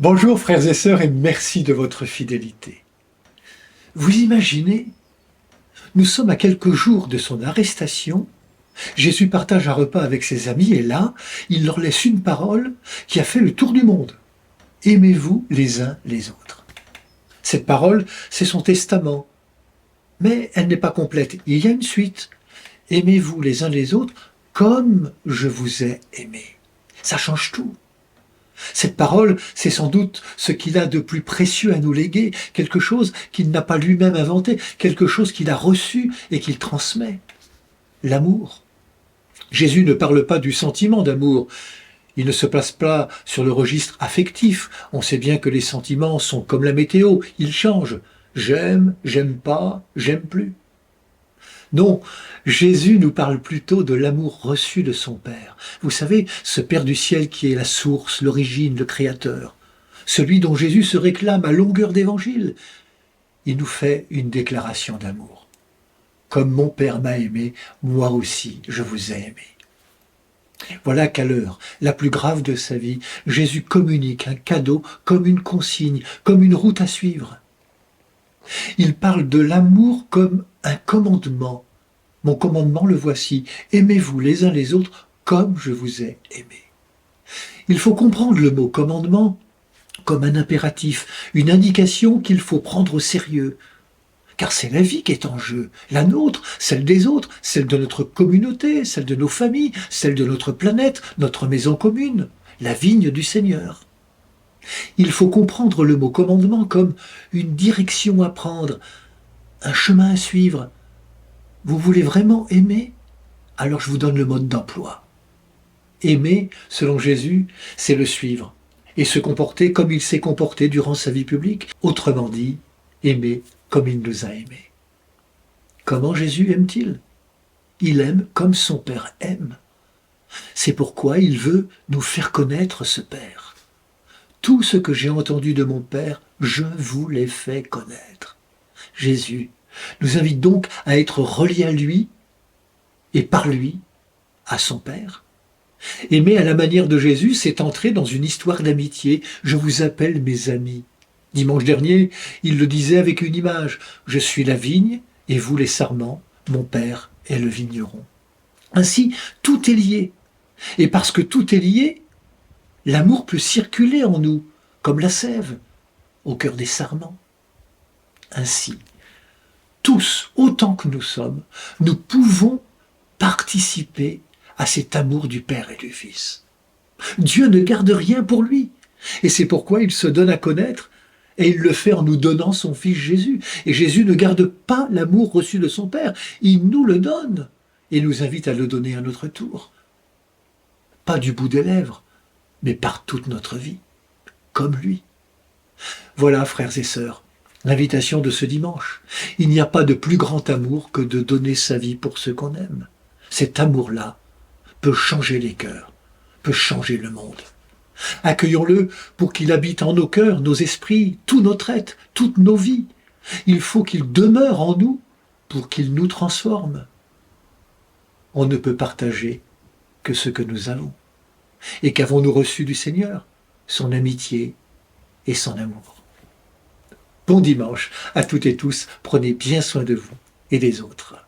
Bonjour frères et sœurs et merci de votre fidélité. Vous imaginez, nous sommes à quelques jours de son arrestation, Jésus partage un repas avec ses amis et là, il leur laisse une parole qui a fait le tour du monde. Aimez-vous les uns les autres. Cette parole, c'est son testament, mais elle n'est pas complète. Il y a une suite. Aimez-vous les uns les autres comme je vous ai aimé. Ça change tout. Cette parole, c'est sans doute ce qu'il a de plus précieux à nous léguer, quelque chose qu'il n'a pas lui-même inventé, quelque chose qu'il a reçu et qu'il transmet. L'amour. Jésus ne parle pas du sentiment d'amour. Il ne se place pas sur le registre affectif. On sait bien que les sentiments sont comme la météo, ils changent. J'aime, j'aime pas, j'aime plus. Non, Jésus nous parle plutôt de l'amour reçu de son Père. Vous savez, ce Père du ciel qui est la source, l'origine, le Créateur. Celui dont Jésus se réclame à longueur d'évangile. Il nous fait une déclaration d'amour. Comme mon Père m'a aimé, moi aussi je vous ai aimé. Voilà qu'à l'heure la plus grave de sa vie, Jésus communique un cadeau comme une consigne, comme une route à suivre. Il parle de l'amour comme un commandement. Mon commandement, le voici. Aimez-vous les uns les autres comme je vous ai aimé. Il faut comprendre le mot commandement comme un impératif, une indication qu'il faut prendre au sérieux. Car c'est la vie qui est en jeu, la nôtre, celle des autres, celle de notre communauté, celle de nos familles, celle de notre planète, notre maison commune, la vigne du Seigneur. Il faut comprendre le mot commandement comme une direction à prendre, un chemin à suivre. Vous voulez vraiment aimer? Alors je vous donne le mode d'emploi. Aimer, selon Jésus, c'est le suivre et se comporter comme il s'est comporté durant sa vie publique. Autrement dit, aimer comme il nous a aimés. Comment Jésus aime-t-il? Il aime comme son Père aime. C'est pourquoi il veut nous faire connaître ce Père. Tout ce que j'ai entendu de mon Père, je vous l'ai fait connaître. Jésus nous invite donc à être reliés à lui et par lui à son Père. Aimer à la manière de Jésus, c'est entrer dans une histoire d'amitié. Je vous appelle mes amis. Dimanche dernier, il le disait avec une image. Je suis la vigne et vous les sarments, mon Père est le vigneron. Ainsi, tout est lié. Et parce que tout est lié, l'amour peut circuler en nous, comme la sève, au cœur des sarments. Ainsi, tous, autant que nous sommes, nous pouvons participer à cet amour du Père et du Fils. Dieu ne garde rien pour lui, et c'est pourquoi il se donne à connaître, et il le fait en nous donnant son Fils Jésus. Et Jésus ne garde pas l'amour reçu de son Père, il nous le donne, et nous invite à le donner à notre tour. Pas du bout des lèvres, mais par toute notre vie, comme lui. Voilà, frères et sœurs, l'invitation de ce dimanche. Il n'y a pas de plus grand amour que de donner sa vie pour ceux qu'on aime. Cet amour-là peut changer les cœurs, peut changer le monde. Accueillons-le pour qu'il habite en nos cœurs, nos esprits, tout notre être, toutes nos vies. Il faut qu'il demeure en nous pour qu'il nous transforme. On ne peut partager que ce que nous avons. Et qu'avons-nous reçu du Seigneur? Son amitié et son amour. Bon dimanche à toutes et tous, prenez bien soin de vous et des autres.